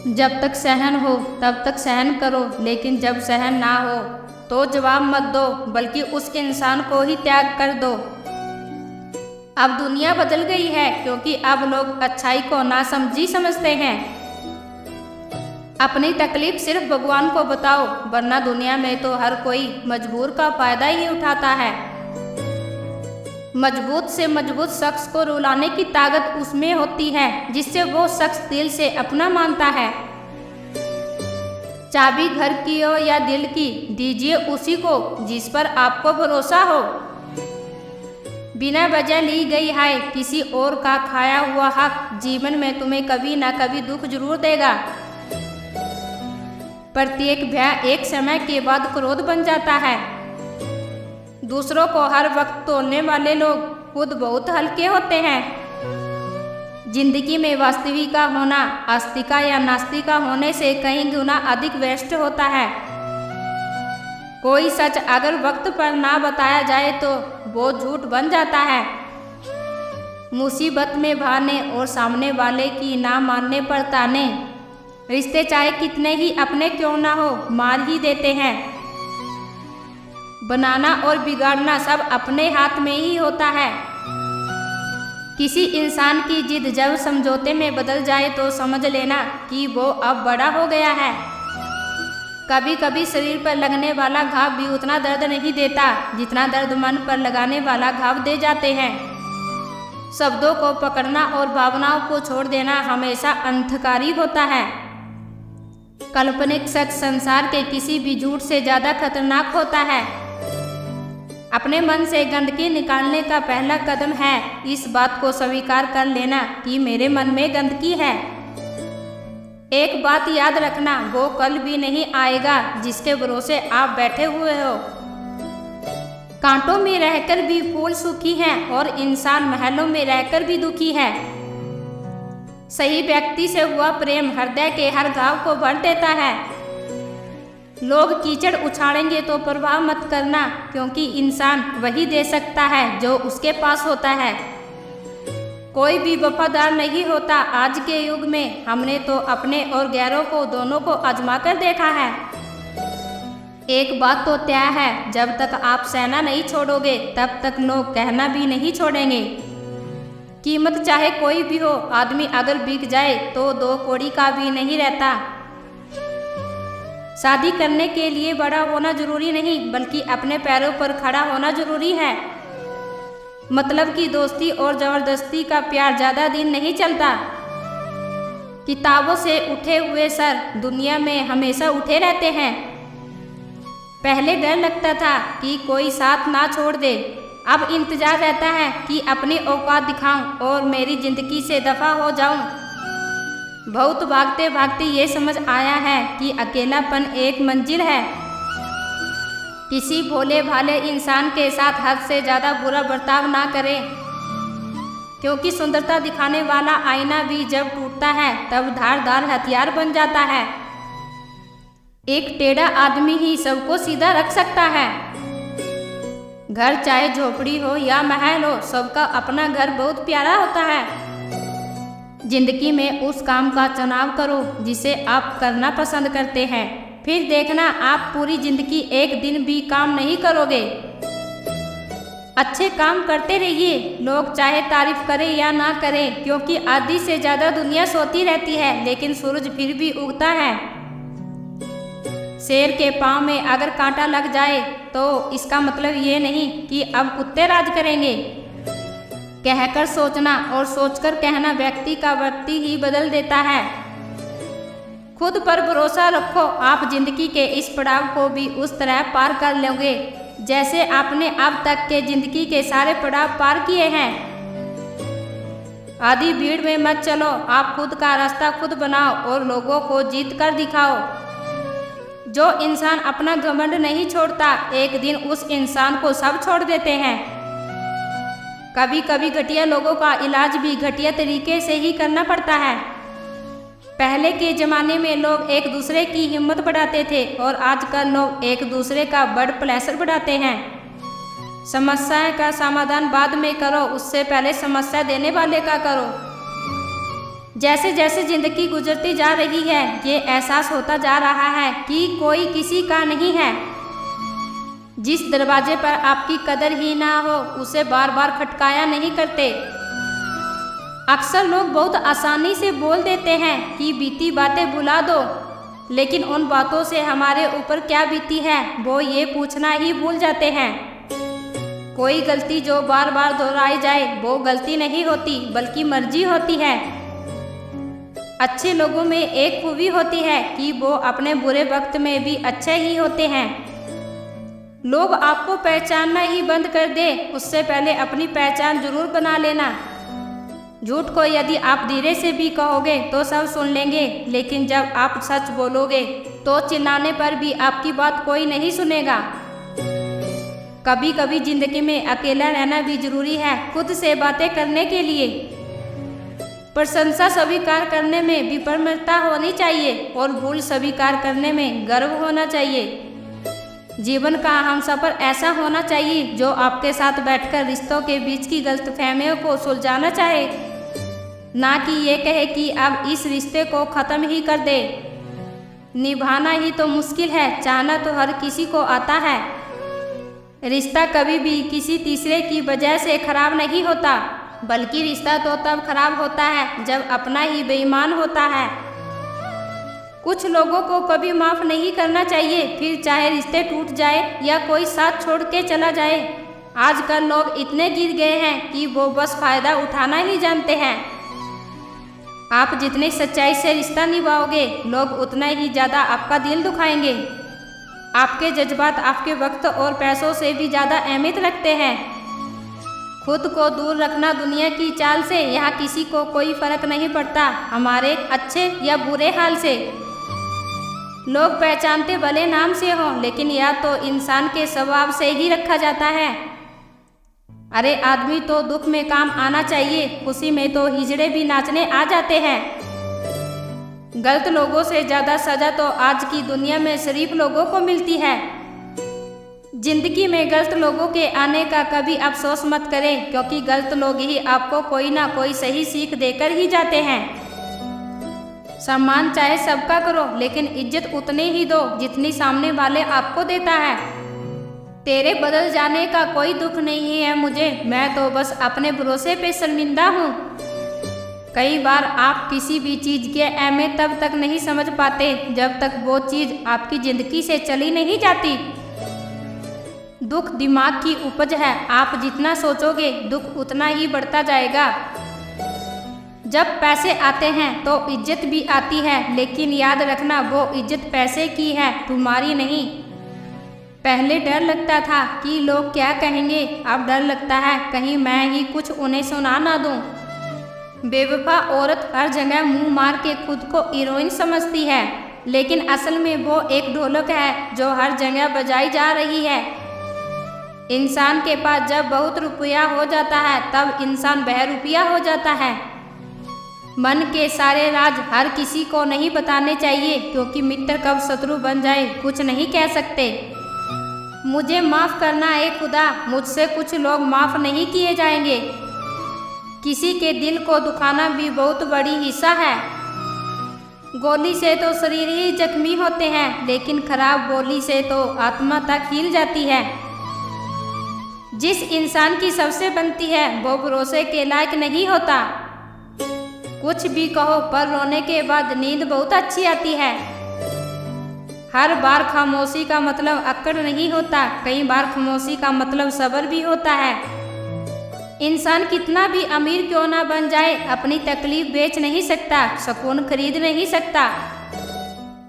जब तक सहन हो तब तक सहन करो, लेकिन जब सहन ना हो तो जवाब मत दो, बल्कि उस इंसान को ही त्याग कर दो। अब दुनिया बदल गई है, क्योंकि अब लोग अच्छाई को नासमझी समझते हैं। अपनी तकलीफ सिर्फ भगवान को बताओ, वरना दुनिया में तो हर कोई मजबूर का फायदा ही उठाता है। मजबूत से मजबूत शख्स को रुलाने की ताकत उसमें होती है जिससे वो शख्स दिल से अपना मानता है। चाबी घर की हो या दिल की, दीजिए उसी को जिस पर आपको भरोसा हो। बिना वजह ली गई हाय किसी और का खाया हुआ हक जीवन में तुम्हें कभी ना कभी दुख जरूर देगा। प्रत्येक भय एक समय के बाद क्रोध बन जाता है। दूसरों को हर वक्त तोड़ने वाले लोग खुद बहुत हल्के होते हैं। जिंदगी में वास्तविकता होना आस्तिका या नास्तिका होने से कई गुना अधिक व्यस्त होता है। कोई सच अगर वक्त पर ना बताया जाए तो वो झूठ बन जाता है। मुसीबत में बहाने और सामने वाले की ना मानने पर ताने, रिश्ते चाहे कितने ही अपने क्यों ना हो मार ही देते हैं। बनाना और बिगाड़ना सब अपने हाथ में ही होता है। किसी इंसान की जिद जब समझौते में बदल जाए तो समझ लेना कि वो अब बड़ा हो गया है। कभी कभी शरीर पर लगने वाला घाव भी उतना दर्द नहीं देता जितना दर्द मन पर लगाने वाला घाव दे जाते हैं। शब्दों को पकड़ना और भावनाओं को छोड़ देना हमेशा अंधकारी होता है। काल्पनिक सच संसार के किसी भी झूठ से ज्यादा खतरनाक होता है। अपने मन से गंदगी निकालने का पहला कदम है इस बात को स्वीकार कर लेना कि मेरे मन में गंदगी है। एक बात याद रखना, वो कल भी नहीं आएगा जिसके भरोसे आप बैठे हुए हो। कांटों में रहकर भी फूल सूखी हैं और इंसान महलों में रहकर भी दुखी है। सही व्यक्ति से हुआ प्रेम हृदय के हर घाव को भर देता है। लोग कीचड़ उछालेंगे तो परवाह मत करना, क्योंकि इंसान वही दे सकता है जो उसके पास होता है। कोई भी वफादार नहीं होता आज के युग में। हमने तो अपने और गैरों को दोनों को आजमा कर देखा है। एक बात तो तय है, जब तक आप सहना नहीं छोड़ोगे तब तक लोग कहना भी नहीं छोड़ेंगे। कीमत चाहे कोई भी हो, आदमी अगर बिक जाए तो दो कौड़ी का भी नहीं रहता। शादी करने के लिए बड़ा होना जरूरी नहीं, बल्कि अपने पैरों पर खड़ा होना जरूरी है। मतलब की दोस्ती और जबरदस्ती का प्यार ज्यादा दिन नहीं चलता। किताबों से उठे हुए सर दुनिया में हमेशा उठे रहते हैं। पहले डर लगता था कि कोई साथ ना छोड़ दे, अब इंतजार रहता है कि अपनी औकात दिखाऊं और मेरी जिंदगी से दफा हो जाऊं। बहुत भागते भागते ये समझ आया है कि अकेलापन एक मंजिल है। किसी भोले भाले इंसान के साथ हद से ज़्यादा बुरा बर्ताव ना करें, क्योंकि सुंदरता दिखाने वाला आईना भी जब टूटता है तब धारदार हथियार बन जाता है। एक टेढ़ा आदमी ही सबको सीधा रख सकता है। घर चाहे झोपड़ी हो या महल हो, सबका अपना घर बहुत प्यारा होता है। जिंदगी में उस काम का चुनाव करो जिसे आप करना पसंद करते हैं, फिर देखना आप पूरी जिंदगी एक दिन भी काम नहीं करोगे। अच्छे काम करते रहिए, लोग चाहे तारीफ करें या ना करें, क्योंकि आधी से ज्यादा दुनिया सोती रहती है लेकिन सूरज फिर भी उगता है। शेर के पाँव में अगर कांटा लग जाए तो इसका मतलब ये नहीं कि अब कुत्ते राज करेंगे। कहकर सोचना और सोचकर कहना व्यक्ति का व्यक्ति ही बदल देता है। खुद पर भरोसा रखो, आप जिंदगी के इस पड़ाव को भी उस तरह पार कर लोगे जैसे आपने अब तक के जिंदगी के सारे पड़ाव पार किए हैं। आधी भीड़ में मत चलो, आप खुद का रास्ता खुद बनाओ और लोगों को जीत कर दिखाओ। जो इंसान अपना घमंड नहीं छोड़ता, एक दिन उस इंसान को सब छोड़ देते हैं। कभी कभी घटिया लोगों का इलाज भी घटिया तरीके से ही करना पड़ता है। पहले के ज़माने में लोग एक दूसरे की हिम्मत बढ़ाते थे और आजकल लोग एक दूसरे का ब्लड प्रेशर बढ़ाते हैं। समस्या का समाधान बाद में करो, उससे पहले समस्या देने वाले का करो। जैसे जैसे जिंदगी गुजरती जा रही है, ये एहसास होता जा रहा है कि कोई किसी का नहीं है। जिस दरवाजे पर आपकी कदर ही ना हो, उसे बार बार खटकाया नहीं करते। अक्सर लोग बहुत आसानी से बोल देते हैं कि बीती बातें भुला दो, लेकिन उन बातों से हमारे ऊपर क्या बीती है वो ये पूछना ही भूल जाते हैं। कोई गलती जो बार बार दोहराई जाए वो गलती नहीं होती, बल्कि मर्जी होती है। अच्छे लोगों में एक खूबी होती है कि वो अपने बुरे वक्त में भी अच्छे ही होते हैं। लोग आपको पहचानना ही बंद कर दे, उससे पहले अपनी पहचान जरूर बना लेना। झूठ को यदि आप धीरे से भी कहोगे तो सब सुन लेंगे, लेकिन जब आप सच बोलोगे तो चिल्लाने पर भी आपकी बात कोई नहीं सुनेगा। कभी कभी जिंदगी में अकेला रहना भी जरूरी है, खुद से बातें करने के लिए। प्रशंसा स्वीकार करने में विपन्नता होनी चाहिए और भूल स्वीकार करने में गर्व होना चाहिए। जीवन का हमसफर ऐसा होना चाहिए जो आपके साथ बैठकर रिश्तों के बीच की गलतफहमियों को सुलझाना चाहे, ना कि ये कहे कि अब इस रिश्ते को ख़त्म ही कर दे। निभाना ही तो मुश्किल है, चाहना तो हर किसी को आता है। रिश्ता कभी भी किसी तीसरे की वजह से खराब नहीं होता, बल्कि रिश्ता तो तब खराब होता है जब अपना ही बेईमान होता है। कुछ लोगों को कभी माफ़ नहीं करना चाहिए, फिर चाहे रिश्ते टूट जाए या कोई साथ छोड़ के चला जाए। आजकल लोग इतने गिर गए हैं कि वो बस फ़ायदा उठाना ही जानते हैं। आप जितनी सच्चाई से रिश्ता निभाओगे, लोग उतना ही ज़्यादा आपका दिल दुखाएंगे। आपके जज्बात आपके वक्त और पैसों से भी ज़्यादा अहमियत रखते हैं। खुद को दूर रखना दुनिया की चाल से यहाँ किसी को कोई फर्क नहीं पड़ता, हमारे अच्छे या बुरे हाल से। लोग पहचानते भले नाम से हों, लेकिन या तो इंसान के स्वभाव से ही रखा जाता है। अरे आदमी तो दुख में काम आना चाहिए, खुशी में तो हिजड़े भी नाचने आ जाते हैं। गलत लोगों से ज़्यादा सजा तो आज की दुनिया में शरीफ लोगों को मिलती है। जिंदगी में गलत लोगों के आने का कभी अफसोस मत करें, क्योंकि गलत लोग ही आपको कोई ना कोई सही सीख देकर ही जाते हैं। सम्मान चाहे सबका करो, लेकिन इज्जत उतनी ही दो जितनी सामने वाले आपको देता है। तेरे बदल जाने का कोई दुख नहीं है मुझे, मैं तो बस अपने भरोसे पे शर्मिंदा हूँ। कई बार आप किसी भी चीज़ की अहमियत तब तक नहीं समझ पाते जब तक वो चीज़ आपकी ज़िंदगी से चली नहीं जाती। दुख दिमाग की उपज है, आप जितना सोचोगे दुख उतना ही बढ़ता जाएगा। जब पैसे आते हैं तो इज्जत भी आती है, लेकिन याद रखना वो इज्जत पैसे की है, तुम्हारी नहीं। पहले डर लगता था कि लोग क्या कहेंगे, अब डर लगता है कहीं मैं ही कुछ उन्हें सुना ना दूं। बेवफा औरत हर जगह मुंह मार के खुद को हीरोइन समझती है, लेकिन असल में वो एक ढोलक है जो हर जगह बजाई जा रही है। इंसान के पास जब बहुत रुपया हो जाता है तब इंसान बहरूपिया हो जाता है। मन के सारे राज हर किसी को नहीं बताने चाहिए, क्योंकि मित्र कब शत्रु बन जाए कुछ नहीं कह सकते। मुझे माफ़ करना है खुदा, मुझसे कुछ लोग माफ़ नहीं किए जाएंगे। किसी के दिल को दुखाना भी बहुत बड़ी हिस्सा है। गोली से तो शरीर ही जख्मी होते हैं, लेकिन खराब बोली से तो आत्मा तक हिल जाती है। जिस इंसान की सबसे बनती है वो भरोसे के लायक नहीं होता। कुछ भी कहो, पर रोने के बाद नींद बहुत अच्छी आती है। हर बार खामोशी का मतलब अक्कड़ नहीं होता, कई बार खामोशी का मतलब सब्र भी होता है। इंसान कितना भी अमीर क्यों ना बन जाए, अपनी तकलीफ बेच नहीं सकता, सुकून खरीद नहीं सकता।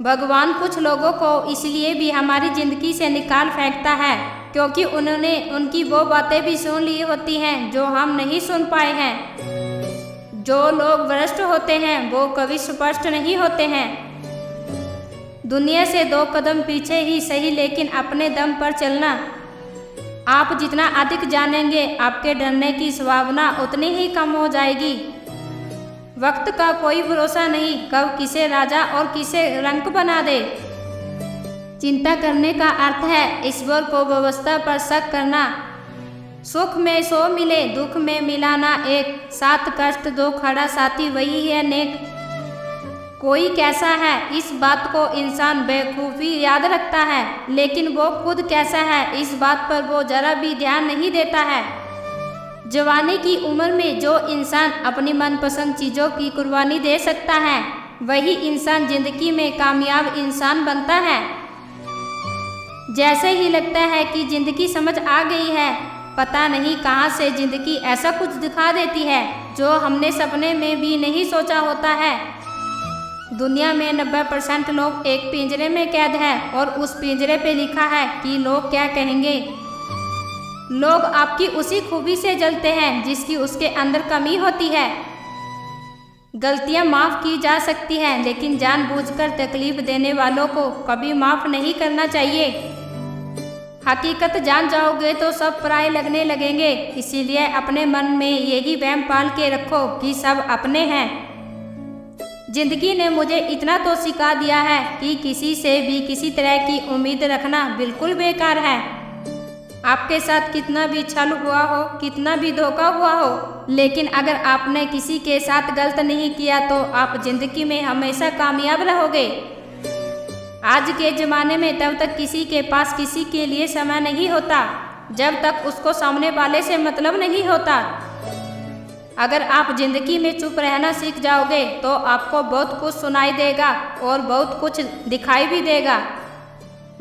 भगवान कुछ लोगों को इसलिए भी हमारी ज़िंदगी से निकाल फेंकता है क्योंकि उन्होंने उनकी वो बातें भी सुन ली होती हैं जो हम नहीं सुन पाए हैं। जो लोग भ्रष्ट होते हैं वो कभी स्पष्ट नहीं होते हैं। दुनिया से 2 कदम पीछे ही सही, लेकिन अपने दम पर चलना। आप जितना अधिक जानेंगे आपके डरने की संभावना उतनी ही कम हो जाएगी। वक्त का कोई भरोसा नहीं, कब किसे राजा और किसे रंक बना दे। चिंता करने का अर्थ है ईश्वर को व्यवस्था पर शक करना। सुख में सो मिले दुख में मिला ना एक, साथ कष्ट दो खड़ा साथी वही है नेक। कोई कैसा है इस बात को इंसान बेखूबी याद रखता है, लेकिन वो खुद कैसा है इस बात पर वो जरा भी ध्यान नहीं देता है। जवानी की उम्र में जो इंसान अपनी मनपसंद चीज़ों की कुर्बानी दे सकता है, वही इंसान जिंदगी में कामयाब इंसान बनता है। जैसे ही लगता है कि जिंदगी समझ आ गई है, पता नहीं कहाँ से जिंदगी ऐसा कुछ दिखा देती है जो हमने सपने में भी नहीं सोचा होता है। दुनिया में 90% लोग एक पिंजरे में कैद हैं और उस पिंजरे पे लिखा है कि लोग क्या कहेंगे। लोग आपकी उसी खूबी से जलते हैं जिसकी उसके अंदर कमी होती है। गलतियां माफ़ की जा सकती हैं, लेकिन जानबूझकर तकलीफ देने वालों को कभी माफ़ नहीं करना चाहिए। हकीकत जान जाओगे तो सब पराये लगने लगेंगे, इसीलिए अपने मन में यही वहम पाल के रखो कि सब अपने हैं। जिंदगी ने मुझे इतना तो सिखा दिया है कि किसी से भी किसी तरह की उम्मीद रखना बिल्कुल बेकार है। आपके साथ कितना भी छल हुआ हो, कितना भी धोखा हुआ हो, लेकिन अगर आपने किसी के साथ गलत नहीं किया तो आप जिंदगी में हमेशा कामयाब रहोगे। आज के ज़माने में तब तक किसी के पास किसी के लिए समय नहीं होता जब तक उसको सामने वाले से मतलब नहीं होता। अगर आप जिंदगी में चुप रहना सीख जाओगे तो आपको बहुत कुछ सुनाई देगा और बहुत कुछ दिखाई भी देगा।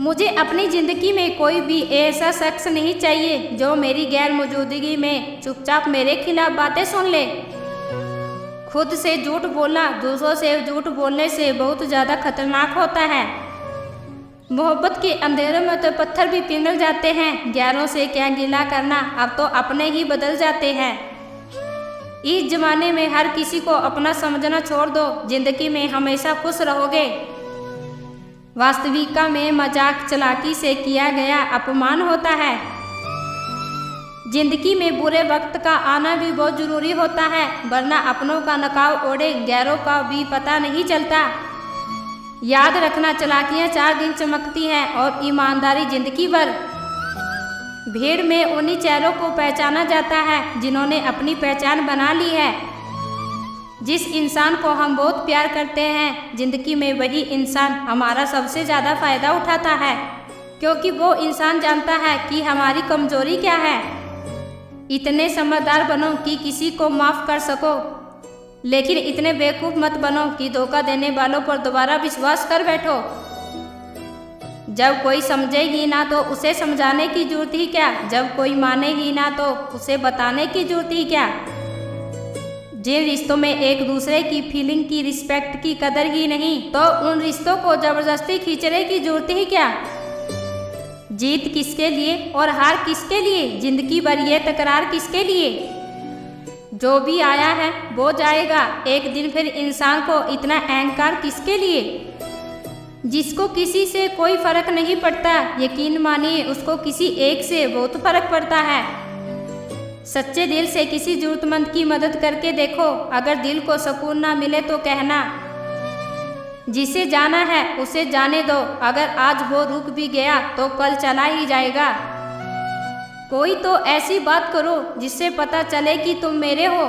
मुझे अपनी ज़िंदगी में कोई भी ऐसा शख्स नहीं चाहिए जो मेरी गैर मौजूदगी में चुपचाप मेरे खिलाफ बातें सुन ले। खुद से झूठ बोलना दूसरों से झूठ बोलने से बहुत ज़्यादा खतरनाक होता है। मोहब्बत के अंधेरों में तो पत्थर भी पिघल जाते हैं, गैरों से क्या गिला करना, अब तो अपने ही बदल जाते हैं। इस जमाने में हर किसी को अपना समझना छोड़ दो, जिंदगी में हमेशा खुश रहोगे। वास्तविकता में मजाक चालाकी से किया गया अपमान होता है। जिंदगी में बुरे वक्त का आना भी बहुत जरूरी होता है, वरना अपनों का नकाब ओढ़े गैरों का भी पता नहीं चलता। याद रखना, चालाकियाँ 4 दिन चमकती हैं और ईमानदारी जिंदगी भर। भीड़ में उन्हीं चेहरों को पहचाना जाता है जिन्होंने अपनी पहचान बना ली है। जिस इंसान को हम बहुत प्यार करते हैं, जिंदगी में वही इंसान हमारा सबसे ज़्यादा फ़ायदा उठाता है, क्योंकि वो इंसान जानता है कि हमारी कमजोरी क्या है। इतने समझदार बनो कि किसी को माफ़ कर सको, लेकिन इतने बेवकूफ़ मत बनो कि धोखा देने वालों पर दोबारा विश्वास कर बैठो। जब कोई समझे ही ना तो उसे समझाने की जरूरत ही क्या, जब कोई माने ही ना तो उसे बताने की जरूरत ही क्या। जिन रिश्तों में एक दूसरे की फीलिंग की रिस्पेक्ट की कदर ही नहीं, तो उन रिश्तों को ज़बरदस्ती खींचने की जरूरत ही क्या। जीत किसके लिए और हार किसके लिए, जिंदगी भर ये तकरार किसके लिए। जो भी आया है वो जाएगा एक दिन, फिर इंसान को इतना अहंकार किसके लिए। जिसको किसी से कोई फ़र्क नहीं पड़ता, यकीन मानिए उसको किसी एक से बहुत फ़र्क पड़ता है। सच्चे दिल से किसी ज़रूरतमंद की मदद करके देखो, अगर दिल को सुकून ना मिले तो कहना। जिसे जाना है उसे जाने दो, अगर आज वो रुक भी गया तो कल चला ही जाएगा। कोई तो ऐसी बात करो जिससे पता चले कि तुम मेरे हो।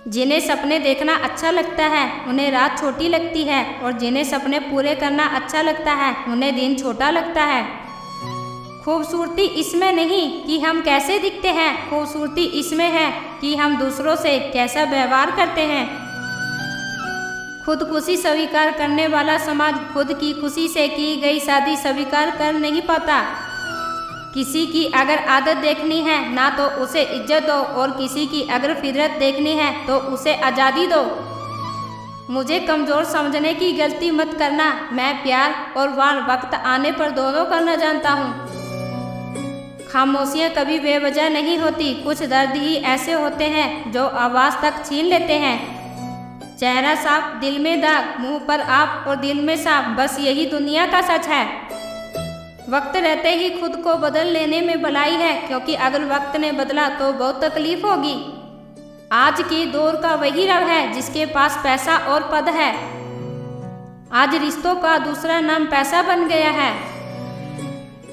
जिन्हें सपने देखना अच्छा लगता है उन्हें रात छोटी लगती है, और जिन्हें सपने पूरे करना अच्छा लगता है उन्हें दिन छोटा लगता है। खूबसूरती इसमें नहीं कि हम कैसे दिखते हैं, खूबसूरती इसमें है कि हम दूसरों से कैसा व्यवहार करते हैं। खुदकुशी स्वीकार करने वाला समाज खुद की खुशी से की गई शादी स्वीकार कर नहीं पाता। किसी की अगर आदत देखनी है ना तो उसे इज्जत दो, और किसी की अगर फितरत देखनी है तो उसे आज़ादी दो। मुझे कमज़ोर समझने की गलती मत करना, मैं प्यार और वार वक्त आने पर दोनों करना जानता हूँ। खामोशियाँ कभी बेवजह नहीं होती, कुछ दर्द ही ऐसे होते हैं जो आवाज़ तक छीन लेते हैं। चेहरा साफ दिल में दाग, मुंह पर आप और दिल में साफ, बस यही दुनिया का सच है। वक्त रहते ही खुद को बदल लेने में भलाई है, क्योंकि अगर वक्त ने बदला तो बहुत तकलीफ होगी। आज के दौर का वही रव है जिसके पास पैसा और पद है। आज रिश्तों का दूसरा नाम पैसा बन गया है।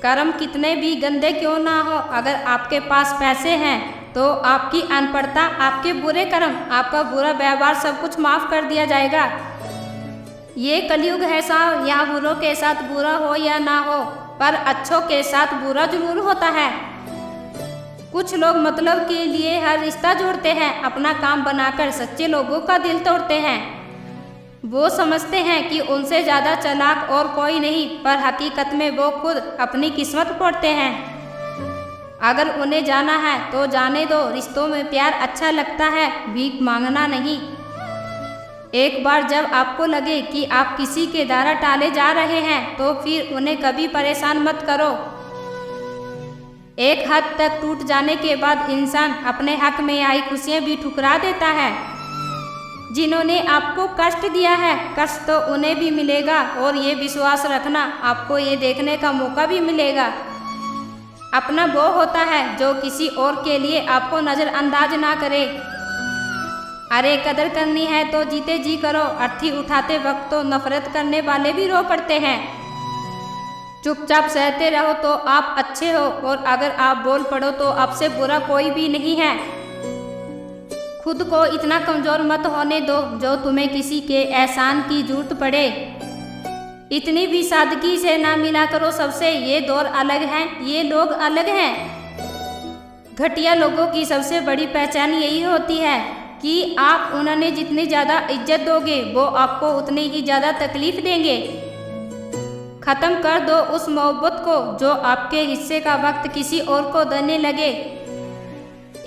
कर्म कितने भी गंदे क्यों ना हो, अगर आपके पास पैसे हैं तो आपकी अनपढ़ता, आपके बुरे कर्म, आपका बुरा व्यवहार सब कुछ माफ कर दिया जाएगा। ये कलयुग है साहब, यहाँ बुरों के साथ बुरा हो या ना हो, पर अच्छों के साथ बुरा जरूर होता है। कुछ लोग मतलब के लिए हर रिश्ता जोड़ते हैं, अपना काम बनाकर सच्चे लोगों का दिल तोड़ते हैं। वो समझते हैं कि उनसे ज़्यादा चालाक और कोई नहीं, पर हकीकत में वो खुद अपनी किस्मत फोड़ते हैं। अगर उन्हें जाना है तो जाने दो, रिश्तों में प्यार अच्छा लगता है, भीख मांगना नहीं। एक बार जब आपको लगे कि आप किसी के द्वारा टाले जा रहे हैं तो फिर उन्हें कभी परेशान मत करो। एक हद तक टूट जाने के बाद इंसान अपने हक में आई खुशियाँ भी ठुकरा देता है। जिन्होंने आपको कष्ट दिया है, कष्ट तो उन्हें भी मिलेगा, और ये विश्वास रखना आपको ये देखने का मौका भी मिलेगा। अपना वो होता है जो किसी और के लिए आपको नज़रअंदाज ना करे। अरे कदर करनी है तो जीते जी करो, अर्थी उठाते वक्त तो नफरत करने वाले भी रो पड़ते हैं। चुपचाप सहते रहो तो आप अच्छे हो, और अगर आप बोल पड़ो तो आपसे बुरा कोई भी नहीं है। खुद को इतना कमज़ोर मत होने दो जो तुम्हें किसी के एहसान की जरूरत पड़े। इतनी भी सादगी से ना मिला करो सबसे, ये दौर अलग है, ये लोग अलग हैं। घटिया लोगों की सबसे बड़ी पहचान यही होती है कि आप उन्हें जितनी ज़्यादा इज्जत दोगे वो आपको उतनी ही ज़्यादा तकलीफ देंगे। ख़त्म कर दो उस मोहब्बत को जो आपके हिस्से का वक्त किसी और को देने लगे।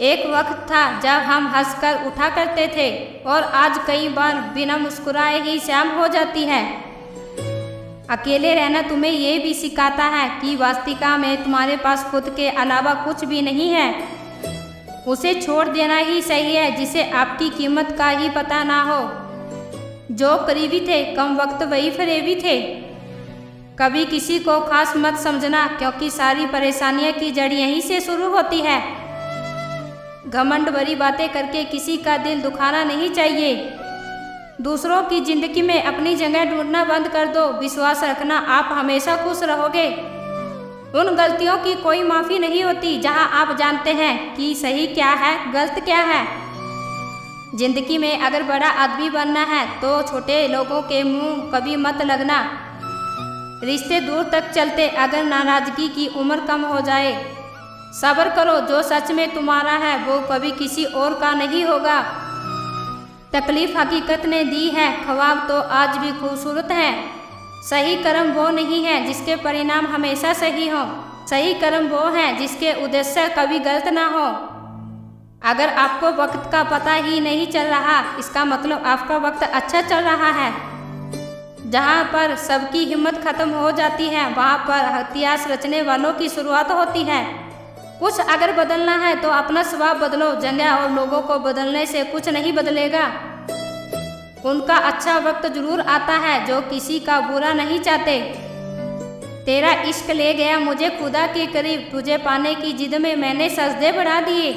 एक वक्त था जब हम हंसकर उठा करते थे, और आज कई बार बिना मुस्कुराए ही शाम हो जाती है। अकेले रहना तुम्हें ये भी सिखाता है कि वास्तविकता में तुम्हारे पास खुद के अलावा कुछ भी नहीं है। उसे छोड़ देना ही सही है जिसे आपकी कीमत का ही पता ना हो। जो करीबी थे कम वक्त वही फरेबी थे। कभी किसी को खास मत समझना, क्योंकि सारी परेशानियां की जड़ यहीं से शुरू होती है। घमंड भरी बातें करके किसी का दिल दुखाना नहीं चाहिए। दूसरों की जिंदगी में अपनी जगह ढूंढना बंद कर दो। विश्वास रखना आप हमेशा खुश रहोगे। उन गलतियों की कोई माफ़ी नहीं होती जहां आप जानते हैं कि सही क्या है, गलत क्या है। जिंदगी में अगर बड़ा आदमी बनना है तो छोटे लोगों के मुंह कभी मत लगना। रिश्ते दूर तक चलते अगर नाराज़गी की उम्र कम हो जाए। सब्र करो, जो सच में तुम्हारा है वो कभी किसी और का नहीं होगा। तकलीफ हकीकत ने दी है, ख्वाब तो आज भी खूबसूरत है। सही कर्म वो नहीं है जिसके परिणाम हमेशा सही हो। सही कर्म वो है जिसके उद्देश्य कभी गलत ना हो। अगर आपको वक्त का पता ही नहीं चल रहा, इसका मतलब आपका वक्त अच्छा चल रहा है। जहाँ पर सबकी हिम्मत खत्म हो जाती है वहाँ पर इतिहास रचने वालों की शुरुआत होती है। कुछ अगर बदलना है तो अपना स्वभाव बदलो, जगह और लोगों को बदलने से कुछ नहीं बदलेगा। उनका अच्छा वक्त जरूर आता है जो किसी का बुरा नहीं चाहते। तेरा इश्क ले गया मुझे खुदा के करीब, तुझे पाने की जिद में मैंने सजदे बढ़ा दिए।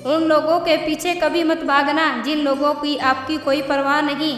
उन लोगों के पीछे कभी मत भागना जिन लोगों की आपकी कोई परवाह नहीं।